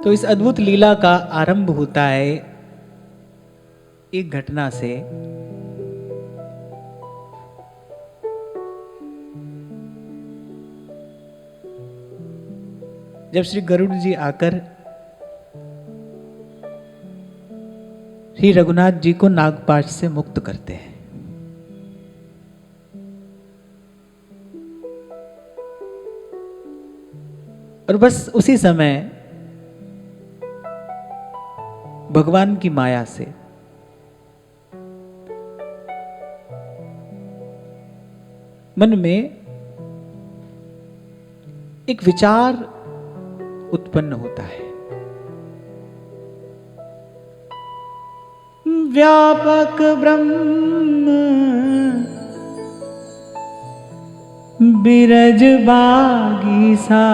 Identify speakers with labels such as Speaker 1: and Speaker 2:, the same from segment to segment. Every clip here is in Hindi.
Speaker 1: तो इस अद्भुत लीला का आरंभ होता है एक घटना से। जब श्री गरुड़ जी आकर श्री रघुनाथ जी को नागपाश से मुक्त करते हैं। और बस उसी समय भगवान की माया से मन में एक विचार उत्पन्न होता है। व्यापक ब्रह्म बिरज बागीसा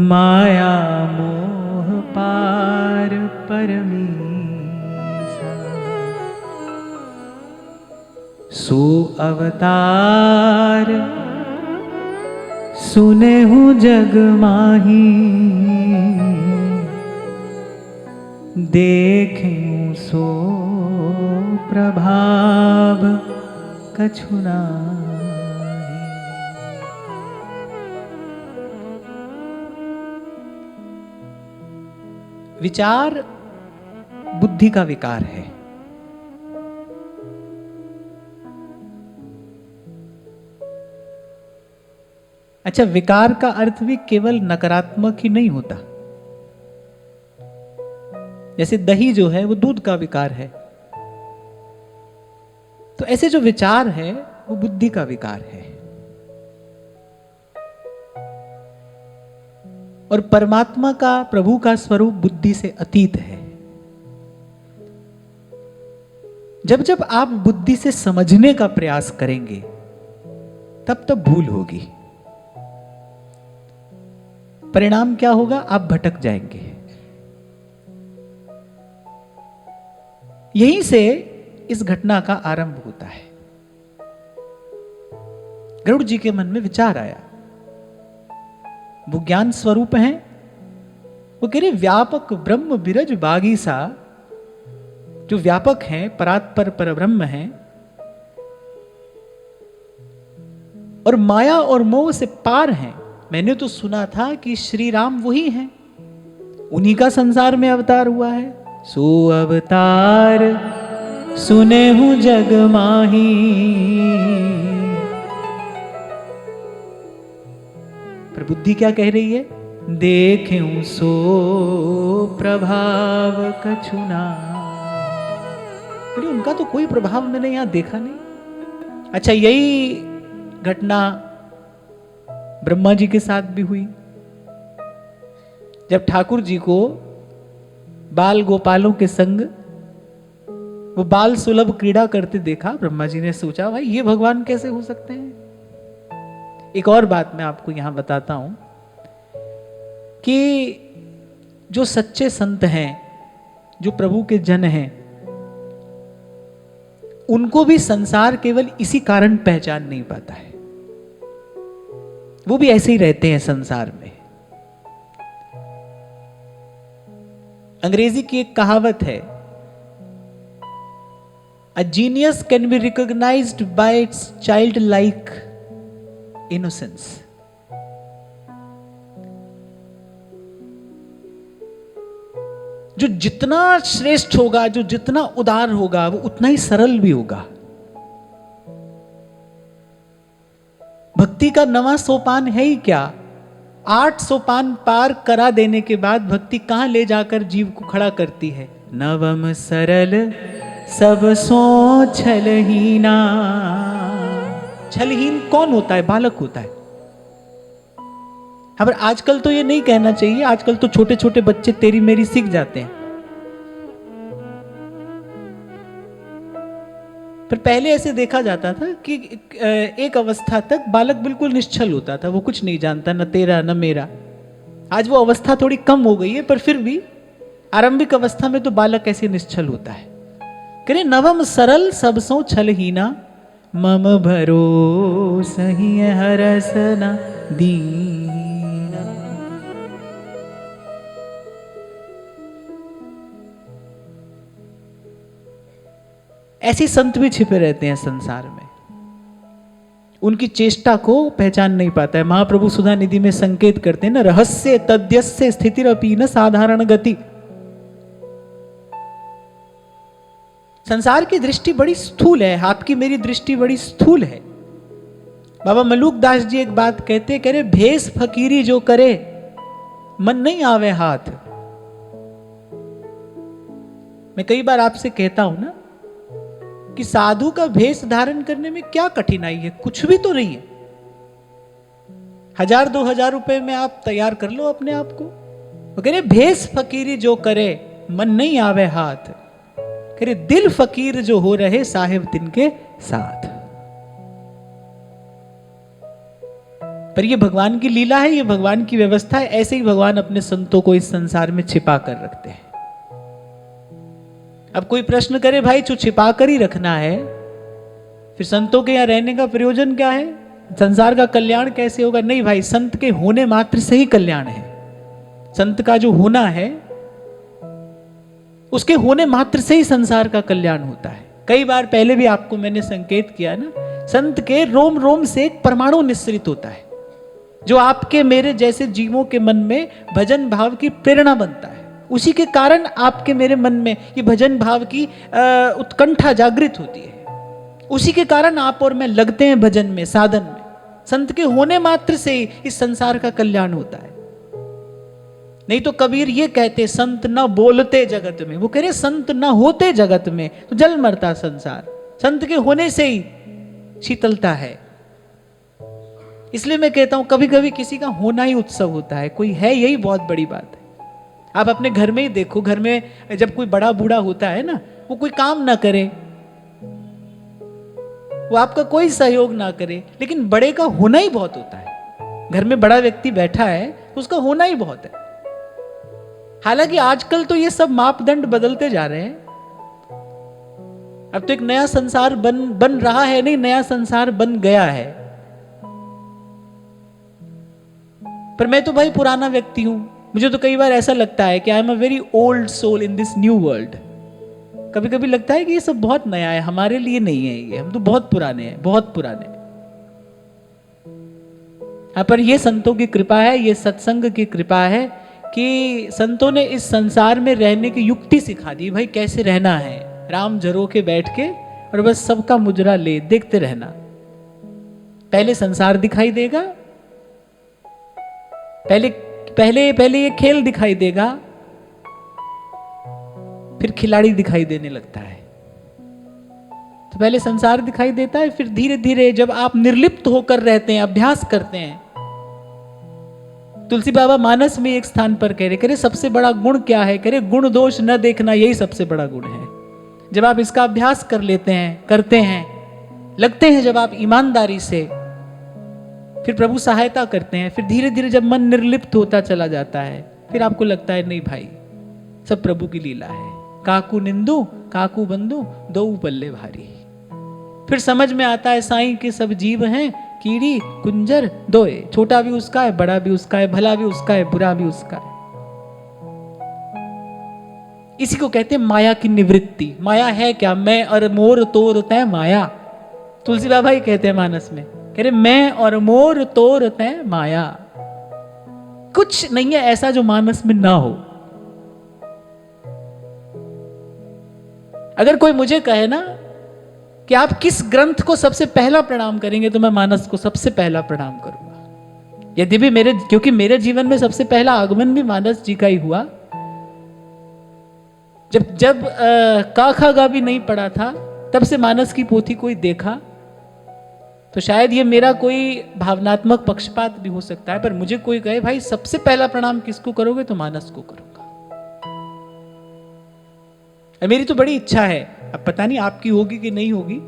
Speaker 1: माया मोह पार परमीसा सो अवतार सुने हूँ जग माही देखें सो प्रभाव कछु नाहि। विचार बुद्धि का विकार है। अच्छा, विकार का अर्थ भी केवल नकारात्मक ही नहीं होता। जैसे दही जो है वो दूध का विकार है, तो ऐसे जो विचार है वो बुद्धि का विकार है। और परमात्मा का, प्रभु का स्वरूप बुद्धि से अतीत है। जब जब आप बुद्धि से समझने का प्रयास करेंगे तब तब भूल होगी। परिणाम क्या होगा? आप भटक जाएंगे। यहीं से इस घटना का आरंभ होता है। गरुड़ जी के मन में विचार आया। वो ज्ञान स्वरूप हैं। वो कह रहे व्यापक ब्रह्म बिरज बागीसा, जो व्यापक हैं, परात्पर परब्रह्म हैं, और माया और मोह से पार हैं। मैंने तो सुना था कि श्री राम वही हैं, उन्हीं का संसार में अवतार हुआ है। सो अवतार सुने हूं जग माही, पर बुद्धि क्या कह रही है? देखें सो प्रभाव कछु नाहि। उनका तो कोई प्रभाव मैंने यहां देखा नहीं। अच्छा, यही घटना ब्रह्मा जी के साथ भी हुई। जब ठाकुर जी को बाल गोपालों के संग वो बाल सुलभ क्रीड़ा करते देखा, ब्रह्मा जी ने सोचा भाई ये भगवान कैसे हो सकते हैं। एक और बात मैं आपको यहां बताता हूं कि जो सच्चे संत हैं, जो प्रभु के जन हैं, उनको भी संसार केवल इसी कारण पहचान नहीं पाता है। वो भी ऐसे ही रहते हैं संसार में। अंग्रेजी की एक कहावत है, A genius can be recognized by its childlike innocence. जो जितना श्रेष्ठ होगा, जो जितना उदार होगा, वो उतना ही सरल भी होगा। भक्ति का नवा सोपान है ही क्या? 8 सोपान पार करा देने के बाद भक्ति कहां ले जाकर जीव को खड़ा करती है? नवम सरल सब सो छलहीना। छलहीन कौन होता है? बालक होता है। पर आजकल तो ये नहीं कहना चाहिए, आजकल तो छोटे छोटे बच्चे तेरी मेरी सीख जाते हैं। पर पहले ऐसे देखा जाता था कि एक अवस्था तक बालक बिल्कुल निश्चल होता था, वो कुछ नहीं जानता, न तेरा न मेरा। आज वो अवस्था थोड़ी कम हो गई है, पर फिर भी आरंभिक अवस्था में तो बालक ऐसे निश्चल होता है। करे नवम सरल सबसों छलहीना, मम भरोस ही हरसना दीन। ऐसे संत भी छिपे रहते हैं संसार में, उनकी चेष्टा को पहचान नहीं पाता है। महाप्रभु सुधा निधि में संकेत करते हैं ना, रहस्य तद्यस्य स्थितिरपि न साधारण गति। संसार की दृष्टि बड़ी स्थूल है, आपकी मेरी दृष्टि बड़ी स्थूल है। बाबा मलूक दास जी एक बात कहते, कह रहे भेष फकीरी जो करे मन नहीं आवे हाथ। मैं कई बार आपसे कहता हूं ना कि साधु का भेष धारण करने में क्या कठिनाई है, कुछ भी तो नहीं है। 1000-2000 रुपए में आप तैयार कर लो अपने आप को। वो कह रहे भेष फकीरी जो करे मन नहीं आवे हाथ, कह रहे दिल फकीर जो हो रहे साहिब तिनके साथ। पर ये भगवान की लीला है, ये भगवान की व्यवस्था है। ऐसे ही भगवान अपने संतों को इस संसार में छिपा कर रखते हैं। अब कोई प्रश्न करे भाई जो छिपा कर ही रखना है, फिर संतों के यहां रहने का प्रयोजन क्या है, संसार का कल्याण कैसे होगा? नहीं भाई, संत के होने मात्र से ही कल्याण है। संत का जो होना है उसके होने मात्र से ही संसार का कल्याण होता है। कई बार पहले भी आपको मैंने संकेत किया ना, संत के रोम रोम से एक परमाणु निस्सरित होता है जो आपके मेरे जैसे जीवों के मन में भजन भाव की प्रेरणा बनता है। उसी के कारण आपके मेरे मन में ये भजन भाव की उत्कंठा जागृत होती है। उसी के कारण आप और मैं लगते हैं भजन में, साधन में। संत के होने मात्र से ही इस संसार का कल्याण होता है। नहीं तो कबीर ये कहते संत न बोलते जगत में, वो कह रहे संत न होते जगत में तो जल मरता संसार। संत के होने से ही शीतलता है। इसलिए मैं कहता हूं कभी कभी किसी का होना ही उत्सव होता है, कोई है, यही बहुत बड़ी बात है। आप अपने घर में ही देखो, घर में जब कोई बड़ा बूढ़ा होता है ना, वो कोई काम ना करे, वो आपका कोई सहयोग ना करे, लेकिन बड़े का होना ही बहुत होता है। घर में बड़ा व्यक्ति बैठा है तो उसका होना ही बहुत है। हालांकि आजकल तो ये सब मापदंड बदलते जा रहे हैं। अब तो एक नया संसार बन रहा है, नहीं नया संसार बन गया है। पर मैं तो भाई पुराना व्यक्ति हूं। मुझे तो कई बार ऐसा लगता है कि I am a very old soul in this new world. कभी कभी लगता है कि ये सब बहुत नया है, हमारे लिए नहीं है ये, हम तो बहुत पुराने हैं, बहुत पुराने। पर ये संतों की कृपा है, ये सत्संग की कृपा है कि संतों ने इस संसार में रहने की युक्ति सिखा दी। भाई कैसे रहना है, राम झरो के बैठ के और बस सबका मुजरा ले देखते रहना। पहले संसार दिखाई देगा, पहले ये खेल दिखाई देगा, फिर खिलाड़ी दिखाई देने लगता है। तो पहले संसार दिखाई देता है, फिर धीरे धीरे जब आप निर्लिप्त होकर रहते हैं, अभ्यास करते हैं। तुलसी बाबा मानस में एक स्थान पर कह रहे सबसे बड़ा गुण क्या है? कह रहे गुण दोष न देखना, यही सबसे बड़ा गुण है। जब आप इसका अभ्यास कर लेते हैं, करते हैं, लगते हैं जब आप ईमानदारी से, फिर प्रभु सहायता करते हैं। फिर धीरे धीरे जब मन निर्लिप्त होता चला जाता है, फिर आपको लगता है नहीं भाई सब प्रभु की लीला है। काकू निंदू काकू बंदू दो पल्ले भारी। फिर समझ में आता है साईं के सब जीव हैं कीड़ी कुंजर दोए, छोटा भी उसका है, बड़ा भी उसका है, भला भी उसका है, बुरा भी उसका है। इसी को कहते हैं माया की निवृत्ति। माया है क्या? मैं और मोर तोर तय माया। तुलसी बाबा ही कहते हैं मानस में, कह रहे मैं और मोर तोर तय माया। कुछ नहीं है ऐसा जो मानस में ना हो। अगर कोई मुझे कहे ना कि आप किस ग्रंथ को सबसे पहला प्रणाम करेंगे, तो मैं मानस को सबसे पहला प्रणाम करूंगा। यदि भी क्योंकि मेरे जीवन में सबसे पहला आगमन भी मानस जी का ही हुआ। जब का खा गा भी नहीं पढ़ा था, तब से मानस की पोथी कोई देखा, तो शायद ये मेरा कोई भावनात्मक पक्षपात भी हो सकता है, पर मुझे कोई कहे भाई सबसे पहला प्रणाम किसको करोगे, तो मानस को करूंगा। मेरी तो बड़ी इच्छा है, अब पता नहीं आपकी होगी कि नहीं होगी,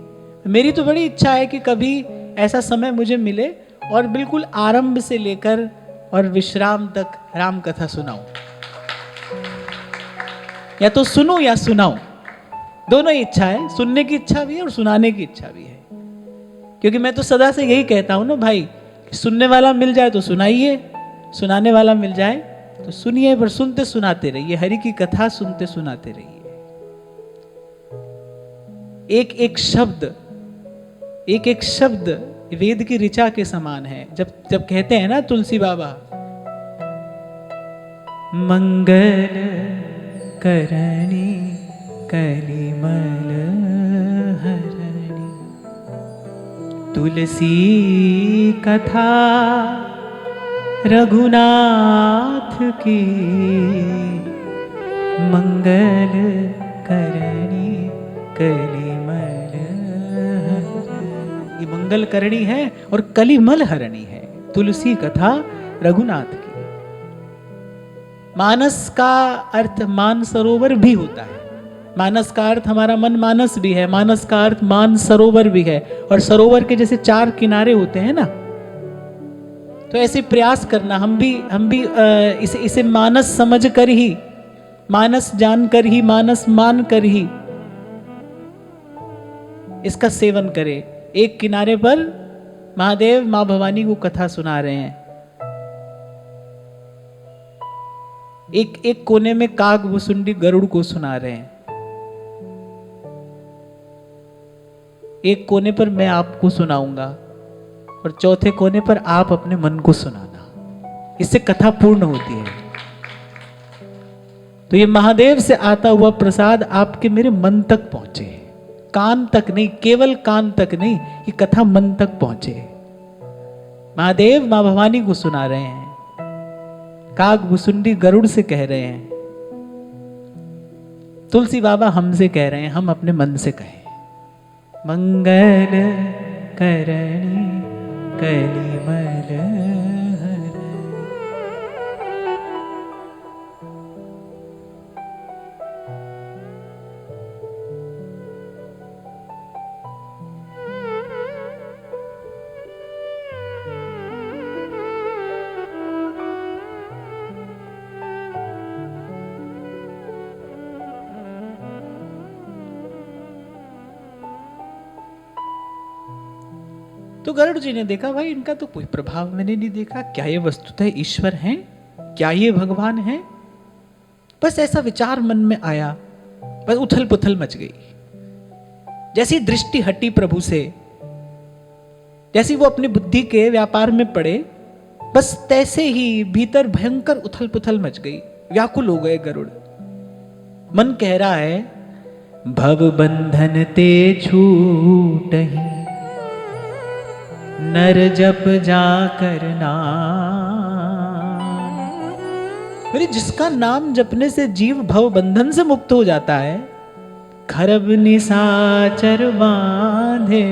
Speaker 1: मेरी तो बड़ी इच्छा है कि कभी ऐसा समय मुझे मिले और बिल्कुल आरंभ से लेकर और विश्राम तक राम कथा सुनाऊं। या तो सुनूं या सुनाऊं, दोनों ही इच्छा है। सुनने की इच्छा भी है और सुनाने की इच्छा भी है। क्योंकि मैं तो सदा से यही कहता हूं ना भाई सुनने वाला मिल जाए तो सुनाइए, सुनाने वाला मिल जाए तो सुनिए, पर सुनते सुनाते रहिए, हरि की कथा सुनते सुनाते रहिए। एक एक शब्द वेद की ऋचा के समान है। जब कहते हैं ना तुलसी बाबा, मंगल करणी कलिमल हरणी, तुलसी कथा रघुनाथ की, मंगल करणी कलिमल हरणी। ये मंगल करणी है और कलिमल हरणी है, तुलसी कथा रघुनाथ की। मानस का अर्थ मान सरोवर भी होता है। मानस का अर्थ हमारा मन मानस भी है, मानस का अर्थ मान सरोवर भी है। और सरोवर के जैसे 4 किनारे होते हैं ना, तो ऐसे प्रयास करना, हम भी इसे मानस समझ कर ही, मानस जान कर ही, मानस मान कर ही इसका सेवन करें। एक किनारे पर महादेव मां भवानी को कथा सुना रहे हैं, एक कोने में काग भुसुंडी गरुड़ को सुना रहे हैं, एक कोने पर मैं आपको सुनाऊंगा और चौथे कोने पर आप अपने मन को सुनाना। इससे कथा पूर्ण होती है। तो ये महादेव से आता हुआ प्रसाद आपके मेरे मन तक पहुंचे, कान तक नहीं, केवल कान तक नहीं, ये कथा मन तक पहुंचे। महादेव मां भवानी को सुना रहे हैं, काग भुसुंडी गरुड़ से कह रहे हैं, तुलसी बाबा हमसे कह रहे हैं, हम अपने मन से कहें, मंगल करणी कलिमल हरणी। तो गरुड़ जी ने देखा, भाई इनका तो कोई प्रभाव मैंने नहीं देखा, क्या ये वस्तुतः ईश्वर हैं, क्या ये भगवान हैं? बस ऐसा विचार मन में आया, बस उथल पुथल मच गई। जैसी दृष्टि हटी प्रभु से, जैसी वो अपनी बुद्धि के व्यापार में पड़े, बस तैसे ही भीतर भयंकर उथल पुथल मच गई, व्याकुल हो गए गरुड़। मन कह रहा है, भव बंधन ते छूटहि, नर जप जा करना। मेरे जिसका नाम जपने से जीव भव बंधन से मुक्त हो जाता है, खरब निसाचर बांधे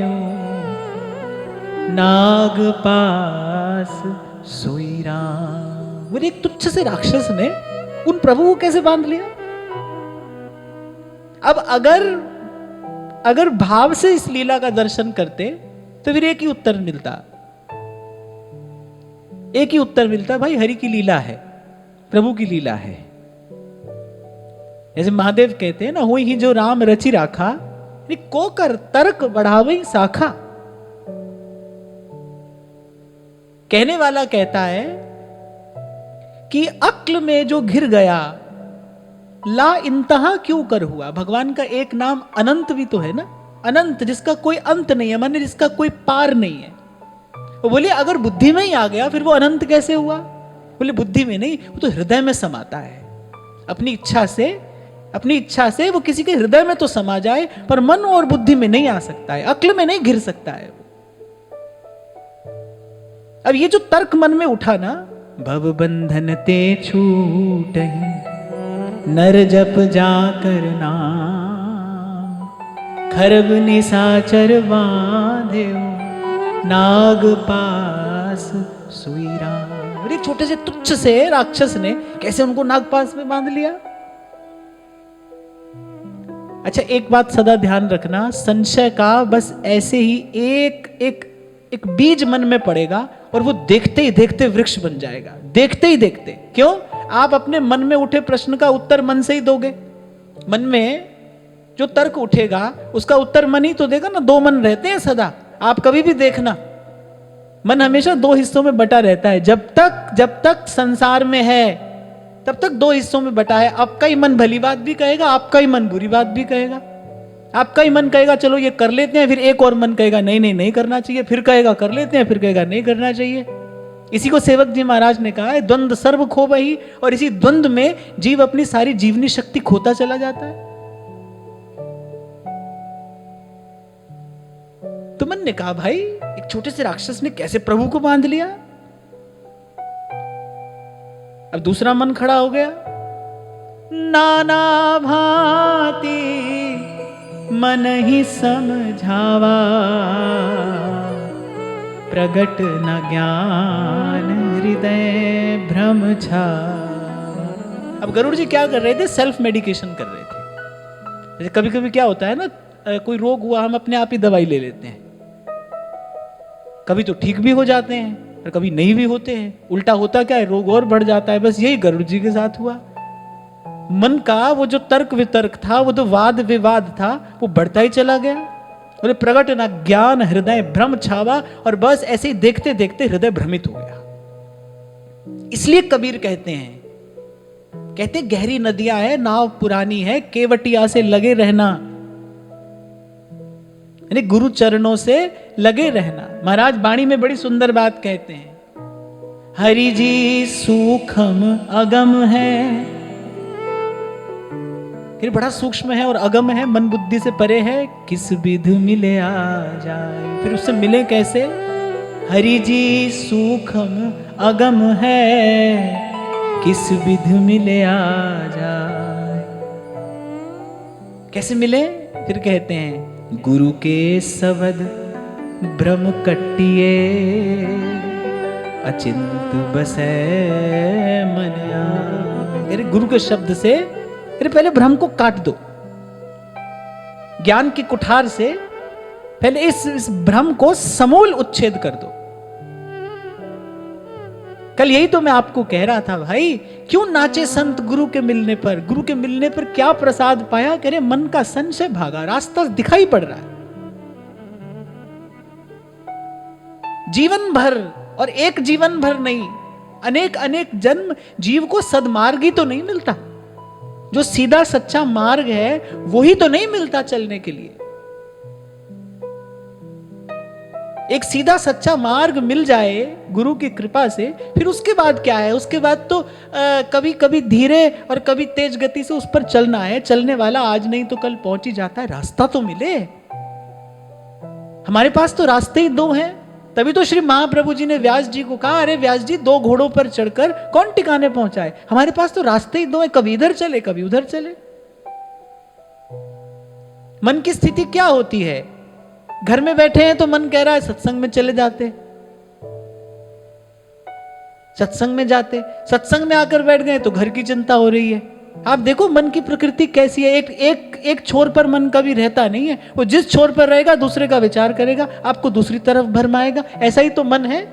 Speaker 1: नाग पास सोई राम। मेरे एक तुच्छ से राक्षस ने उन प्रभु को कैसे बांध लिया? अब अगर भाव से इस लीला का दर्शन करते तो फिर एक ही उत्तर मिलता, भाई हरि की लीला है, प्रभु की लीला है। जैसे महादेव कहते हैं ना, हुई ही जो राम रचि राखा, को कर तर्क बढ़ावई शाखा। कहने वाला कहता है कि अक्ल में जो घिर गया, ला इंतहा क्यों कर हुआ। भगवान का एक नाम अनंत भी तो है ना, अनंत जिसका कोई अंत नहीं है, माने जिसका कोई पार नहीं है। वो बोले अगर बुद्धि में ही आ गया फिर वो अनंत कैसे हुआ? बोले बुद्धि में नहीं, वो तो हृदय में समाता है। अपनी इच्छा से वो किसी के हृदय में तो समा जाए, पर मन और बुद्धि में नहीं आ सकता है, अक्ल में नहीं घिर सकता है। अब ये जो तर्क मन में उठा ना, भव बंधन ते छूटहि, नर जप जा करना, खरब निसाचर बांधे नाग पास सोई राम। एक छोटे से तुच्छ से राक्षस ने कैसे उनको नागपास में बांध लिया। अच्छा, एक बात सदा ध्यान रखना, संशय का बस ऐसे ही एक बीज मन में पड़ेगा और वो देखते ही देखते वृक्ष बन जाएगा। देखते ही देखते। क्यों? आप अपने मन में उठे प्रश्न का उत्तर मन से ही दोगे। मन में जो तर्क उठेगा उसका उत्तर मन ही तो देगा ना। दो मन रहते हैं सदा, आप कभी भी देखना। मन हमेशा दो हिस्सों में बटा रहता है। जब तक संसार में है तब तक दो हिस्सों में बटा है। आपका ही मन भली बात भी कहेगा, आपका ही मन बुरी बात भी कहेगा। आपका ही मन कहेगा चलो ये कर लेते हैं, फिर एक और मन कहेगा नहीं नहीं नहीं करना चाहिए, फिर कहेगा कर लेते हैं, फिर कहेगा नहीं करना चाहिए। इसी को सेवक जी महाराज ने कहा है, द्वंद्व सर्व खो बही। और इसी द्वंद्व में जीव अपनी सारी जीवनी शक्ति खोता चला जाता है। तो मन ने कहा भाई एक छोटे से राक्षस ने कैसे प्रभु को बांध लिया। अब दूसरा मन खड़ा हो गया, नाना भांति मन ही समझावा, प्रगट न ज्ञान हृदय भ्रम छावा। अब गरुड़ जी क्या कर रहे थे? सेल्फ मेडिकेशन कर रहे थे। जैसे कभी कभी क्या होता है ना, कोई रोग हुआ हम अपने आप ही दवाई ले लेते हैं, कभी तो ठीक भी हो जाते हैं और कभी नहीं भी होते हैं। उल्टा होता क्या है, रोग और बढ़ जाता है। बस यही गरुड़ जी के साथ हुआ। मन का वो जो तर्क वितर्क था, वो जो वाद विवाद था, वो बढ़ता ही चला गया। और प्रगट ना ज्ञान हृदय भ्रम छावा, और बस ऐसे ही देखते देखते हृदय भ्रमित हो गया। इसलिए कबीर कहते गहरी नदियां है, नाव पुरानी है, केवटिया से लगे रहना, यानी गुरु चरणों से लगे रहना। महाराज वाणी में बड़ी सुंदर बात कहते हैं, हरि जी सूक्ष्म अगम है। फिर बड़ा सूक्ष्म है और अगम है, मन बुद्धि से परे है, किस विध मिले आ जाए। फिर उससे मिले कैसे? हरि जी सूक्ष्म अगम है, किस विध मिले आ जाए। कैसे मिले? फिर कहते हैं, गुरु के शब्द ब्रह्म कट्टिए, अचिंत बसै मन आवे। गुरु के शब्द से पहले भ्रम को काट दो, ज्ञान की कुठार से पहले इस भ्रम को समूल उच्छेद कर दो। कल यही तो मैं आपको कह रहा था, भाई क्यों नाचे संत गुरु के मिलने पर। गुरु के मिलने पर क्या प्रसाद पाया? कह रहे मन का संशय भागा, रास्ता दिखाई पड़ रहा है। जीवन भर, और एक जीवन भर नहीं, अनेक अनेक जन्म जीव को सदमार्ग ही तो नहीं मिलता। जो सीधा सच्चा मार्ग है वही तो नहीं मिलता चलने के लिए। एक सीधा सच्चा मार्ग मिल जाए गुरु की कृपा से, फिर उसके बाद क्या है? उसके बाद तो कभी कभी धीरे और कभी तेज गति से उस पर चलना है। चलने वाला आज नहीं तो कल पहुंच ही जाता है। रास्ता तो मिले। हमारे पास तो रास्ते ही दो हैं। तभी तो श्री महाप्रभु जी ने व्यास जी को कहा, अरे व्यास जी, दो घोड़ों पर चढ़कर कौन ठिकाने पहुंचाए। हमारे पास तो रास्ते ही दो हैं, कभी इधर चले कभी उधर चले। मन की स्थिति क्या होती है? घर में बैठे हैं तो मन कह रहा है सत्संग में चले जाते, सत्संग में जाते, सत्संग में आकर बैठ गए तो घर की चिंता हो रही है। आप देखो मन की प्रकृति कैसी है। एक छोर पर मन कभी रहता नहीं है। वो जिस छोर पर रहेगा दूसरे का विचार करेगा, आपको दूसरी तरफ भरमाएगा। ऐसा ही तो मन है।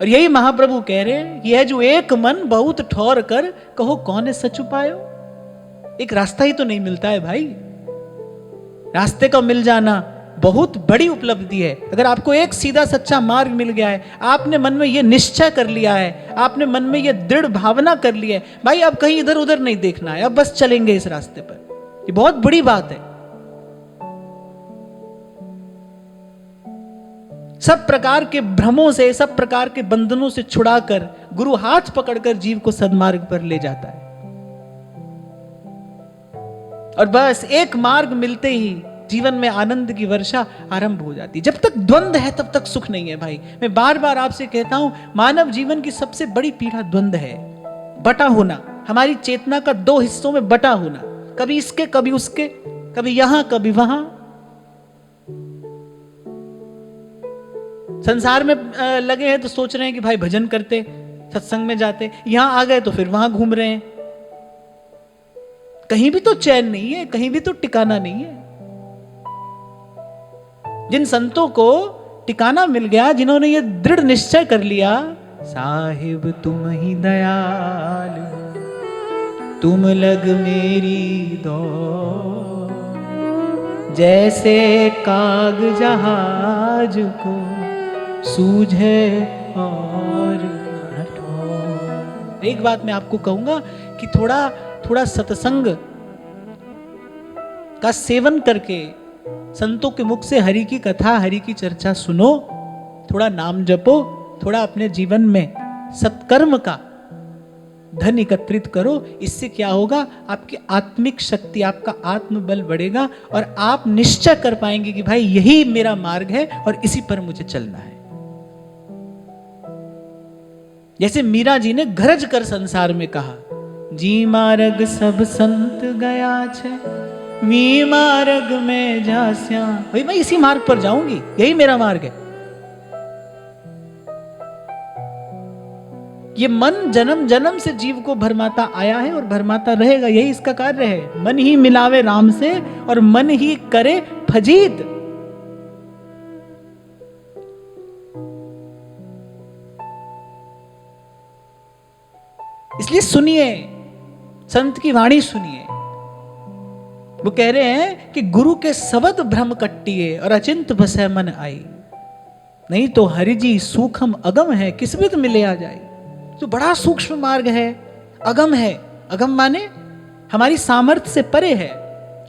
Speaker 1: और यही महाप्रभु कह रहे हैं, यह जो एक मन बहुत ठौर कर, कहो कौन सच उपायो। एक रास्ता ही तो नहीं मिलता है भाई। रास्ते का मिल जाना बहुत बड़ी उपलब्धि है। अगर आपको एक सीधा सच्चा मार्ग मिल गया है, आपने मन में यह निश्चय कर लिया है, आपने मन में यह दृढ़ भावना कर ली है, भाई अब कहीं इधर उधर नहीं देखना है, अब बस चलेंगे इस रास्ते पर। ये बहुत बड़ी बात है। सब प्रकार के भ्रमों से, सब प्रकार के बंधनों से छुड़ाकर गुरु हाथ पकड़कर जीव को सदमार्ग पर ले जाता है। और बस एक मार्ग मिलते ही जीवन में आनंद की वर्षा आरंभ हो जाती है। जब तक द्वंद्व है तब तक सुख नहीं है भाई। मैं बार बार आपसे कहता हूं, मानव जीवन की सबसे बड़ी पीड़ा द्वंद्व है, बटा होना। हमारी चेतना का दो हिस्सों में बटा होना, कभी इसके कभी उसके, कभी यहां कभी वहां। संसार में लगे हैं तो सोच रहे हैं कि भाई भजन करते, सत्संग में जाते, यहां आ गए तो फिर वहां घूम रहे हैं। कहीं भी तो चैन नहीं है, कहीं भी तो टिकाना नहीं है। जिन संतों को टिकाना मिल गया, जिन्होंने ये दृढ़ निश्चय कर लिया, साहिब तुम ही दयाल, तुम लग मेरी दौड़, जैसे काग जहाज को सूझे और न ठोर। एक बात मैं आपको कहूंगा कि थोड़ा सत्संग का सेवन करके संतों के मुख से हरि की कथा, हरि की चर्चा सुनो, थोड़ा नाम जपो, थोड़ा अपने जीवन में सत्कर्म का धन एकत्रित करो। इससे क्या होगा, आपकी आत्मिक शक्ति, आपका आत्मबल बढ़ेगा और आप निश्चय कर पाएंगे कि भाई यही मेरा मार्ग है और इसी पर मुझे चलना है। जैसे मीरा जी ने गरज कर संसार में कहा, जी मार्ग सब संत गया छे, वी मार्ग में जास्या। भाई मैं इसी मार्ग पर जाऊंगी, यही मेरा मार्ग है। ये मन जन्म जन्म से जीव को भरमाता आया है और भरमाता रहेगा, यही इसका कार्य है। मन ही मिलावे राम से और मन ही करे फजीत। इसलिए सुनिए, संत की वाणी सुनिए। वो कह रहे हैं कि गुरु के शब्द भ्रम कट्टिए और अचिंत बसै मन आई, नहीं तो हरिजी सूखम अगम है, किस्मत मिले आ जाए। तो बड़ा सूक्ष्म मार्ग है, अगम है। अगम माने हमारी सामर्थ्य से परे है,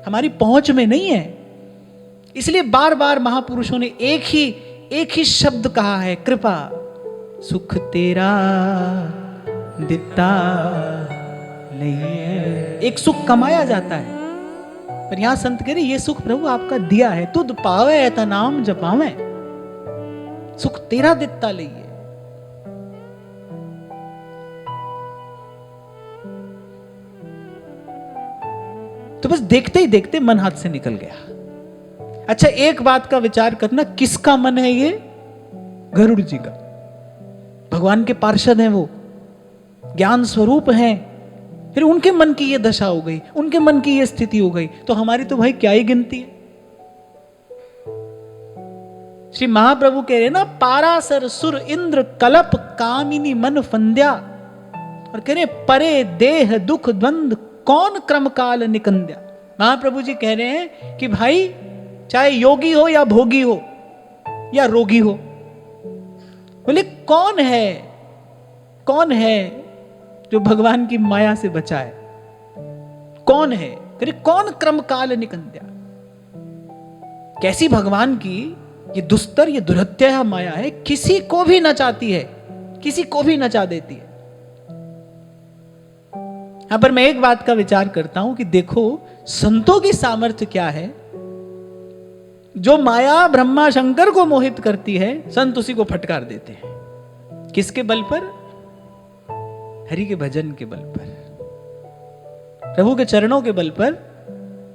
Speaker 1: हमारी पहुंच में नहीं है। इसलिए बार बार महापुरुषों ने एक ही शब्द कहा है, कृपा। सुख तेरा दिता नहीं, एक सुख कमाया जाता है, पर यहां संत कह रहे ये सुख प्रभु आपका दिया है, तुद पावे ऐसा नाम जपावे, सुख तेरा दिता लइए। तो बस देखते ही देखते मन हाथ से निकल गया। अच्छा, एक बात का विचार करना, किसका मन है ये? गरुड़ जी का। भगवान के पार्षद हैं, वो ज्ञान स्वरूप हैं, फिर उनके मन की ये दशा हो गई, उनके मन की ये स्थिति हो गई, तो हमारी तो भाई क्या ही गिनती है। श्री महाप्रभु कह रहे ना, पारासर सुर इंद्र कलप कामिनी मन फंद्या, और कह रहे परे देह दुख द्वंद कौन क्रम काल निकंद्या। महाप्रभु जी कह रहे हैं कि भाई चाहे योगी हो या भोगी हो या रोगी हो, बोले कौन है जो भगवान की माया से बचाए? कौन है? करे कौन क्रम काल निकंद्या। कैसी भगवान की ये दुस्तर, ये दुरत्या माया है, किसी को भी नचाती है, किसी को भी नचा देती है। यहां पर मैं एक बात का विचार करता हूं कि देखो संतों की सामर्थ्य क्या है। जो माया ब्रह्मा शंकर को मोहित करती है, संत उसी को फटकार देते हैं। किसके बल पर? हरि के भजन के बल पर, प्रभु के चरणों के बल पर,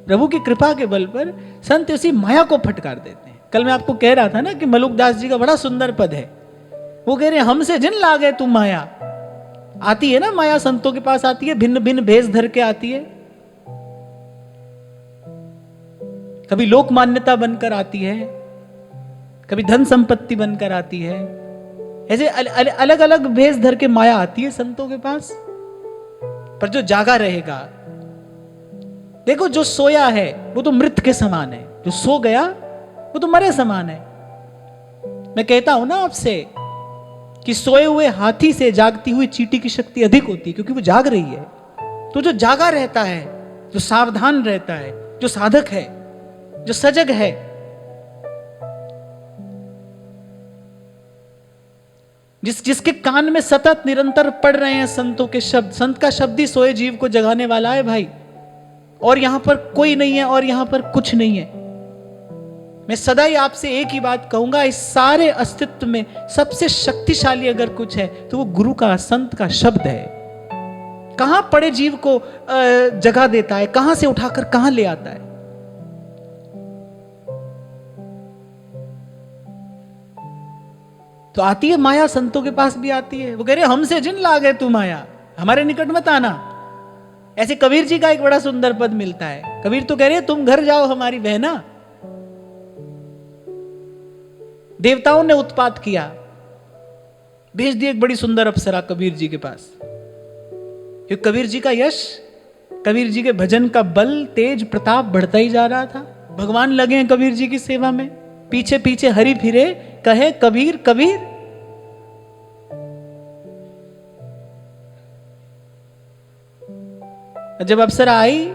Speaker 1: प्रभु की कृपा के बल पर संत उसी माया को फटकार देते हैं। कल मैं आपको कह रहा था ना कि मलुकदास जी का बड़ा सुंदर पद है। वो कह रहे हैं, हमसे जिन लागे तू माया। आती है ना माया, संतों के पास आती है, भिन्न भिन्न भेष धर के आती है। कभी लोक मान्यता बनकर आती है, कभी धन संपत्ति बनकर आती है। ऐसे अलग अलग भेष धर के माया आती है संतों के पास। पर जो जागा रहेगा, देखो जो सोया है वो तो मृत के समान है, जो सो गया वो तो मरे समान है। मैं कहता हूं ना आपसे कि सोए हुए हाथी से जागती हुई चींटी की शक्ति अधिक होती है, क्योंकि वो जाग रही है। तो जो जागा रहता है, जो सावधान रहता है, जो साधक है, जो सजग है, जिसके कान में सतत निरंतर पड़ रहे हैं संतों के शब्द, संत का शब्द ही सोए जीव को जगाने वाला है भाई। और यहां पर कोई नहीं है और यहां पर कुछ नहीं है। मैं सदा ही आपसे एक ही बात कहूंगा, इस सारे अस्तित्व में सबसे शक्तिशाली अगर कुछ है तो वो गुरु का, संत का शब्द है। कहां पड़े जीव को जगा देता है, कहां से उठाकर कहां ले आता है। तो आती है माया, संतों के पास भी आती है। वो कह रहे हमसे जिन लागे तू माया, हमारे निकट मत आना। ऐसे कबीर जी का एक बड़ा सुंदर पद मिलता है। कबीर तो कह रहे तुम घर जाओ हमारी बहना। देवताओं ने उत्पात किया, भेज दी एक बड़ी सुंदर अप्सरा कबीर जी के पास। क्योंकि कबीर जी का यश, कबीर जी के भजन का बल, तेज, प्रताप बढ़ता ही जा रहा था। भगवान लगे हैं कबीर जी की सेवा में, पीछे पीछे हरि फिरे, कहे कबीर कबीर। जब अप्सरा आई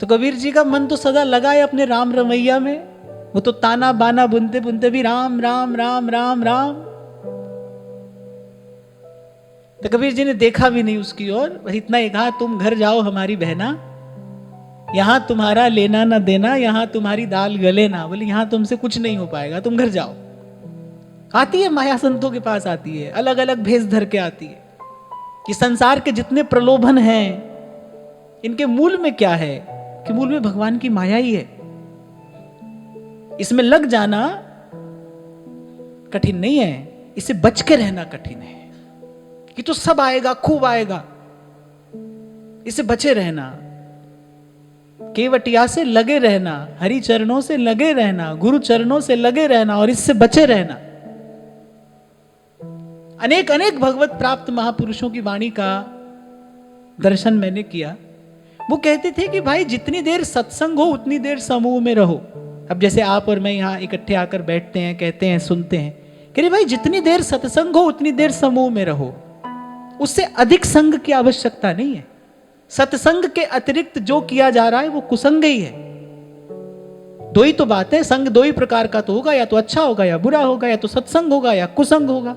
Speaker 1: तो कबीर जी का मन तो सदा लगा है अपने राम रमैया में। वो तो ताना बाना बुनते बुनते भी राम राम राम राम राम। तो कबीर जी ने देखा भी नहीं उसकी ओर, बस इतना ही कहा, तुम घर जाओ हमारी बहना, यहां तुम्हारा लेना ना देना, यहां तुम्हारी दाल गले ना। बोले यहां तुमसे कुछ नहीं हो पाएगा, तुम घर जाओ। आती है माया संतों के पास, आती है अलग अलग भेष धर के आती है कि संसार के जितने प्रलोभन हैं इनके मूल में क्या है, कि मूल में भगवान की माया ही है। इसमें लग जाना कठिन नहीं है, इसे बच के रहना कठिन है। कि तो सब आएगा, खूब आएगा, इससे बचे रहना, केवटिया से लगे रहना, हरि चरणों से लगे रहना, गुरु चरणों से लगे रहना और इससे बचे रहना। अनेक अनेक भगवत प्राप्त महापुरुषों की वाणी का दर्शन मैंने किया। वो कहते थे कि भाई जितनी देर सत्संग हो उतनी देर समूह में रहो। अब जैसे आप और मैं यहां इकट्ठे आकर बैठते हैं, कहते हैं, सुनते हैं, कह रहे भाई जितनी देर सत्संग हो उतनी देर समूह में रहो, उससे अधिक संग की आवश्यकता नहीं है। सत्संग के अतिरिक्त जो किया जा रहा है वो कुसंग ही है। दो ही तो बात है, संग दो ही प्रकार का तो होगा, या तो अच्छा होगा या बुरा होगा, या तो सत्संग होगा या कुसंग होगा।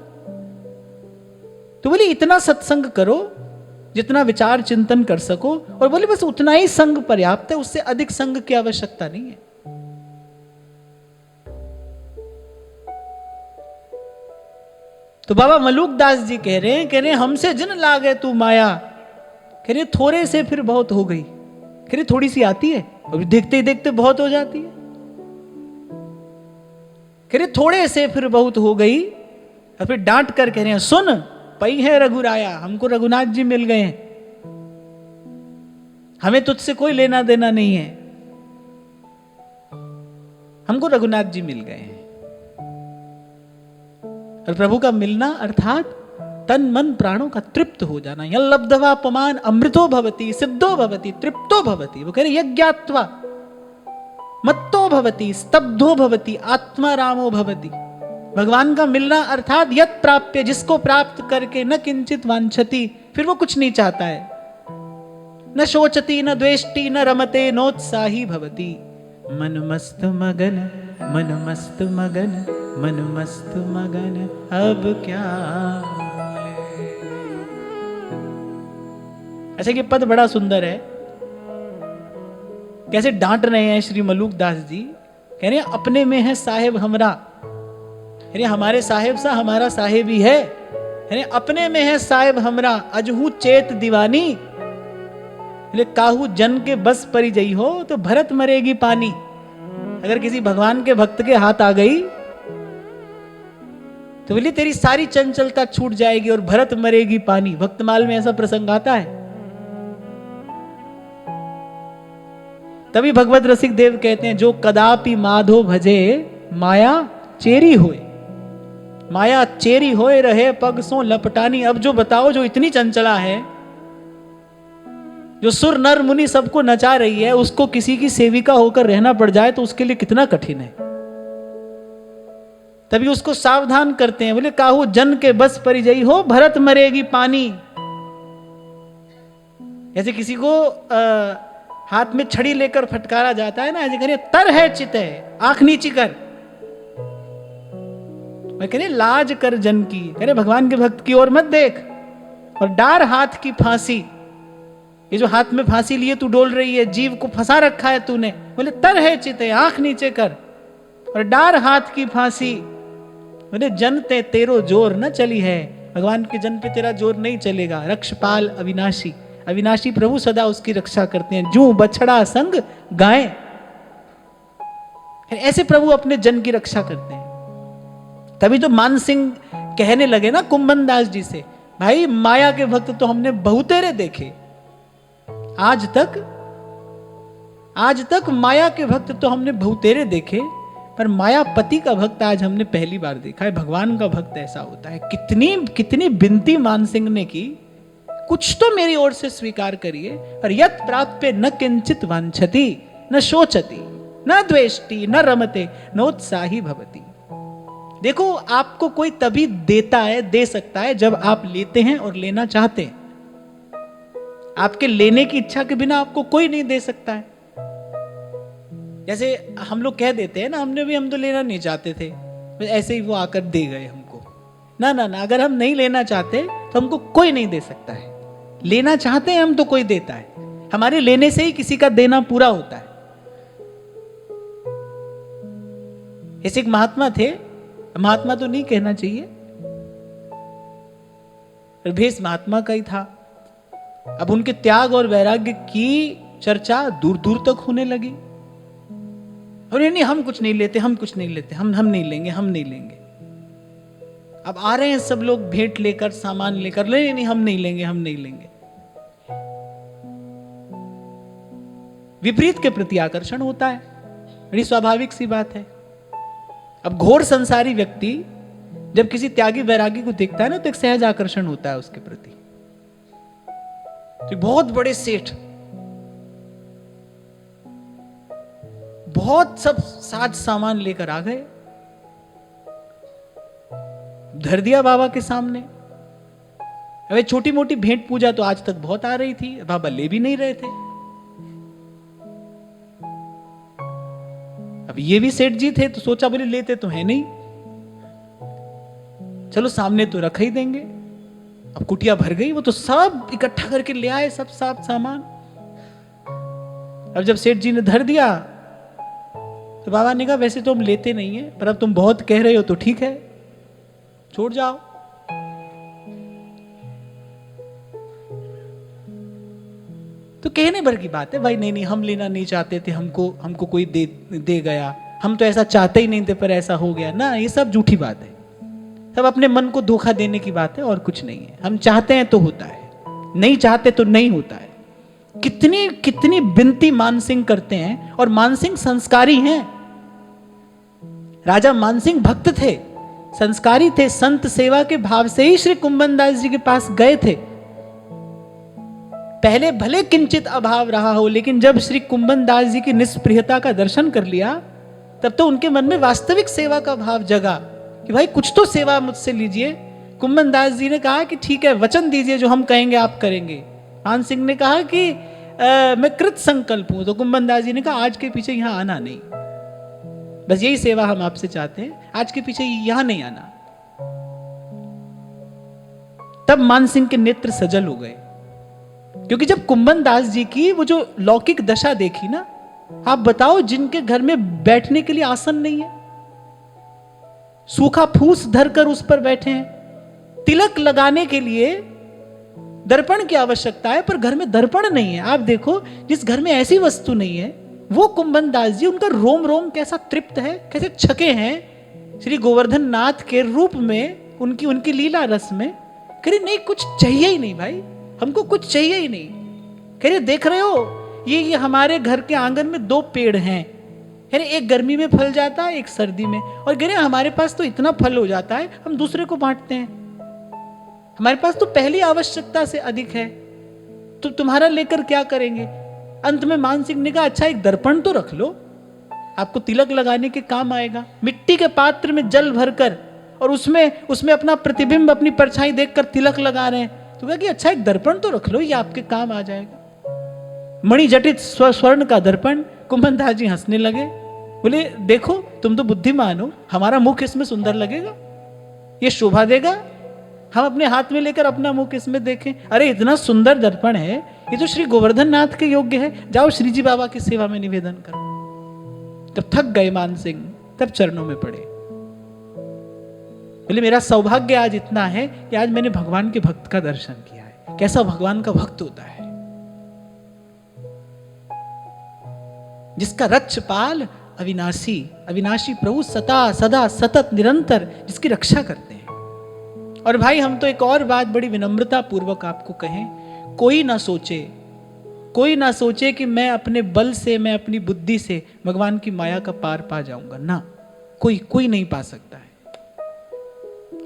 Speaker 1: तो बोले इतना सत्संग करो जितना विचार चिंतन कर सको, और बोले बस उतना ही संग पर्याप्त है, उससे अधिक संग की आवश्यकता नहीं है। तो बाबा मलूकदास जी कह रहे हैं हमसे जिन लागे तू माया, कह रहे थोड़े से फिर बहुत हो गई। कह रहे थोड़ी सी आती है और देखते ही देखते बहुत हो जाती है। कह रहे थोड़े से फिर बहुत हो गई, और फिर डांट कर कह रहे हैं सुन पई है रघुराया, हमको रघुनाथ जी मिल गए हैं, हमें तुझसे कोई लेना देना नहीं है, हमको रघुनाथ जी मिल गए हैं। और प्रभु का मिलना अर्थात तन मन प्राणों का तृप्त हो जाना। यह लब्धवा पमान अमृतो भवति सिद्धो भवति तृप्तो भवति। वो कह रहे यज्ञात्वा मत्तो भवति स्तब्धो भवति आत्मा रामो भवति। भगवान का मिलना अर्थात यत् प्राप्य, जिसको प्राप्त करके न किंचित वांछति, फिर वो कुछ नहीं चाहता है, न शोचति न द्वेष्टि न रमते नोत्साही भवति। मन मस्त मगन मन मस्त मगन मन मस्त मगन अब क्या। ऐसे कि पद बड़ा सुंदर है, कैसे डांट रहे हैं श्री मलूकदास जी। कह रहे हैं अपने में है साहेब हमरा, कह रहे हमारे साहेब सा हमारा साहेब ही है। कह रहे अपने में है साहेब हमरा अजहू चेत दीवानी, काहू जन के बस परी जई हो तो भरत मरेगी पानी। अगर किसी भगवान के भक्त के हाथ आ गई तो बोली तेरी सारी चंचलता छूट जाएगी और भरत मरेगी पानी। भक्तमाल में ऐसा प्रसंग आता है। तभी भगवत रसिक देव कहते हैं जो कदापि माधो भजे माया चेरी होए, माया चेरी होए रहे पग सो लपटानी। अब जो बताओ जो इतनी चंचला है, जो सुर नर मुनि सबको नचा रही है, उसको किसी की सेविका होकर रहना पड़ जाए तो उसके लिए कितना कठिन है। तभी उसको सावधान करते हैं, बोले काहू जन के बस परिजयी हो भरत मरेगी पानी। जैसे किसी को हाथ में छड़ी लेकर फटकारा जाता है ना, ऐसे करिए तर है चित है आंख नीची कर। मैं कह रही लाज कर जन की, कह रहे भगवान के भक्त की ओर मत देख और डार हाथ की फांसी। ये जो हाथ में फांसी लिए तू डोल रही है, जीव को फंसा रखा है तूने, बोले तर है चित है आंख नीचे कर और डार हाथ की फांसी। बोले जन ते तेरो जोर न चली है, भगवान के जन पे तेरा जोर नहीं चलेगा। रक्षपाल अविनाशी, अविनाशी प्रभु सदा उसकी रक्षा करते हैं। जू बछड़ा संग गाय, ऐसे प्रभु अपने जन की रक्षा करते हैं। तभी तो मान सिंह कहने लगे ना कुंभन दास जी से, भाई माया के भक्त तो हमने बहुतेरे देखे, आज तक माया के भक्त तो हमने बहुतेरे देखे, पर मायापति का भक्त आज हमने पहली बार देखा है। भगवान का भक्त ऐसा होता है। कितनी बिनती मान सिंह ने की, कुछ तो मेरी ओर से स्वीकार करिए। और यत् प्राप्य न किंचित वांछति, न शोचति न द्वेष्टि न रमते नोत्साही भवति। देखो, आपको कोई तभी देता है, दे सकता है, जब आप लेते हैं और लेना चाहते हैं। आपके लेने की इच्छा के बिना आपको कोई नहीं दे सकता है। जैसे हम लोग कह देते हैं ना, हम तो लेना नहीं चाहते थे, ऐसे ही वो आकर दे गए हमको। ना ना ना, अगर हम नहीं लेना चाहते तो हमको कोई नहीं दे सकता है। लेना चाहते हैं हम तो कोई देता है। हमारे लेने से ही किसी का देना पूरा होता है। ऐसे एक महात्मा थे, महात्मा तो नहीं कहना चाहिए, भेष महात्मा का ही था। अब उनके त्याग और वैराग्य की चर्चा दूर दूर तक होने लगी। और नहीं, हम कुछ नहीं लेते, हम कुछ नहीं लेते, हम नहीं लेंगे, हम नहीं लेंगे। अब आ रहे हैं सब लोग भेंट लेकर, सामान लेकर, नहीं, हम नहीं लेंगे, हम नहीं लेंगे। विपरीत के प्रति आकर्षण होता है, बड़ी स्वाभाविक सी बात है। अब घोर संसारी व्यक्ति जब किसी त्यागी वैरागी को देखता है ना, तो एक सहज आकर्षण होता है उसके प्रति। तो बहुत बड़े सेठ, बहुत सब साज सामान लेकर आ गए, धर दिया बाबा के सामने। अबे छोटी मोटी भेंट पूजा तो आज तक बहुत आ रही थी, बाबा ले भी नहीं रहे थे। अब ये भी सेठ जी थे, तो सोचा बोले लेते तो है नहीं, चलो सामने तो रख ही देंगे। अब कुटिया भर गई, वो तो सब इकट्ठा करके ले आए, सब सामान। अब जब सेठ जी ने धर दिया तो बाबा ने कहा, वैसे तो हम लेते नहीं है, पर अब तुम बहुत कह रहे हो तो ठीक है, छोड़ जाओ। तो कहने भर की बात है भाई, नहीं, हम लेना नहीं चाहते थे, हमको कोई दे गया, हम तो ऐसा चाहते ही नहीं थे, पर ऐसा हो गया ना। ये सब झूठी बात है, सब अपने मन को धोखा देने की बात है, और कुछ नहीं है। हम चाहते हैं तो होता है, नहीं चाहते तो नहीं होता है। कितनी कितनी बिनती मानसिंह करते हैं, और मानसिंह संस्कारी हैं। राजा मानसिंह भक्त थे, संस्कारी थे, संत सेवा के भाव से ही श्री कुंभन दास जी के पास गए थे। पहले भले किंचित अभाव रहा हो, लेकिन जब श्री कुंभन दास जी की निष्प्रियता का दर्शन कर लिया, तब तो उनके मन में वास्तविक सेवा का भाव जगा कि भाई कुछ तो सेवा मुझसे लीजिए। कुंभन दास जी ने कहा कि ठीक है, वचन दीजिए, जो हम कहेंगे आप करेंगे। मान सिंह ने कहा कि मैं कृत संकल्प हूं। तो कुंभन दास जी ने कहा, आज के पीछे यहां आना नहीं, बस यही सेवा हम आपसे चाहते हैं, आज के पीछे यहां नहीं आना। तब मानसिंह के नेत्र सजल हो गए, क्योंकि जब कुंभन दास जी की वो जो लौकिक दशा देखी ना, आप बताओ, जिनके घर में बैठने के लिए आसन नहीं है, सूखा फूस धरकर उस पर बैठे हैं, तिलक लगाने के लिए दर्पण की आवश्यकता है, पर घर में दर्पण नहीं है। आप देखो, जिस घर में ऐसी वस्तु नहीं है, वो कुंभन दास जी, उनका रोम रोम कैसा तृप्त है, कैसे छके हैं श्री गोवर्धन नाथ के रूप में, उनकी लीला रस में। कह रहे नहीं, कुछ चाहिए ही नहीं भाई, हमको कुछ चाहिए ही नहीं। कह रहे देख रहे हो, ये हमारे घर के आंगन में 2 पेड़ हैं, कह रहे एक गर्मी में फल जाता है, एक सर्दी में, और कह रहे हमारे पास तो इतना फल हो जाता है, हम दूसरे को बांटते हैं, हमारे पास तो पहली आवश्यकता से अधिक है, तो तुम्हारा लेकर क्या करेंगे। अंत में मानसिंह ने कहा, अच्छा एक दर्पण तो रख लो, आपको तिलक लगाने के काम आएगा। मिट्टी के पात्र में जल भरकर, और उसमें अपना प्रतिबिंब, अपनी परछाई देखकर तिलक लगा रहे हैं। तो कहा कि अच्छा एक दर्पण तो रख लो, ये आपके काम आ जाएगा। मणिजटित स्वर्ण का दर्पण। कुंभन दास जी हंसने लगे, बोले देखो तुम तो बुद्धिमान हो, हमारा मुख इसमें सुंदर लगेगा, ये शोभा देगा, हम अपने हाथ में लेकर अपना मुख इसमें देखें। अरे इतना सुंदर दर्पण है, ये तो श्री गोवर्धन नाथ के योग्य है, जाओ श्री जी बाबा की सेवा में निवेदन करो। तब थक गए मान सिंह, तब चरणों में पड़े, बोले मेरा सौभाग्य आज इतना है कि आज मैंने भगवान के भक्त का दर्शन किया है। कैसा भगवान का भक्त होता है, जिसका रक्षपाल अविनाशी, अविनाशी प्रभु सदा सदा सतत निरंतर जिसकी रक्षा करते हैं। और भाई हम तो एक और बात बड़ी विनम्रता पूर्वक आपको कहें, कोई ना सोचे कि मैं अपने बल से, मैं अपनी बुद्धि से भगवान की माया का पार पा जाऊंगा ना, कोई नहीं पा सकता है।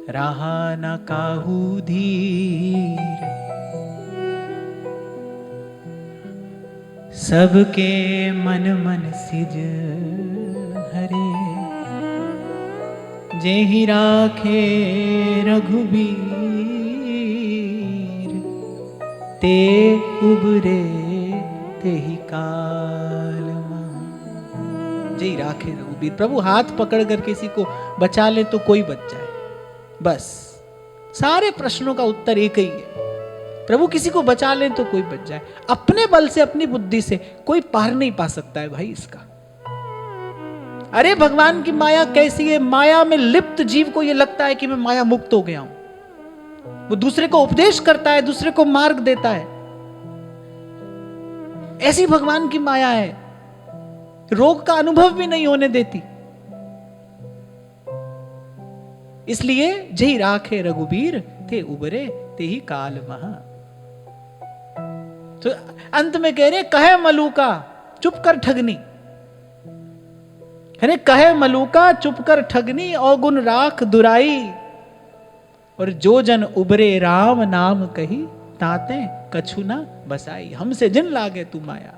Speaker 1: रहा न काहू धीर सबके मन मन सिज हरे, जेहि राखे रघुबीर, ते उबरे तेहि काल महा। जेहि राखे रघुबीर, प्रभु हाथ पकड़कर किसी को बचा ले तो कोई बच जाए, बस सारे प्रश्नों का उत्तर एक ही है। प्रभु किसी को बचा ले तो कोई बच जाए। अपने बल से, अपनी बुद्धि से कोई पार नहीं पा सकता है भाई इसका। अरे भगवान की माया कैसी है, माया में लिप्त जीव को यह लगता है कि मैं माया मुक्त हो गया हूं। वो दूसरे को उपदेश करता है, दूसरे को मार्ग देता है। ऐसी भगवान की माया है, रोग का अनुभव भी नहीं होने देती। इसलिए जेहि राखे रघुबीर, थे उबरे तेहि काल महा। तो अंत में कह रहे कहे मलूका चुप कर ठगनी, अरे कहे मलूका चुप कर ठगनी, अवगुण राख दुराई, और जो जन उबरे राम नाम कही, ताते कछु ना बसाई। हमसे जिन लागे तू माया।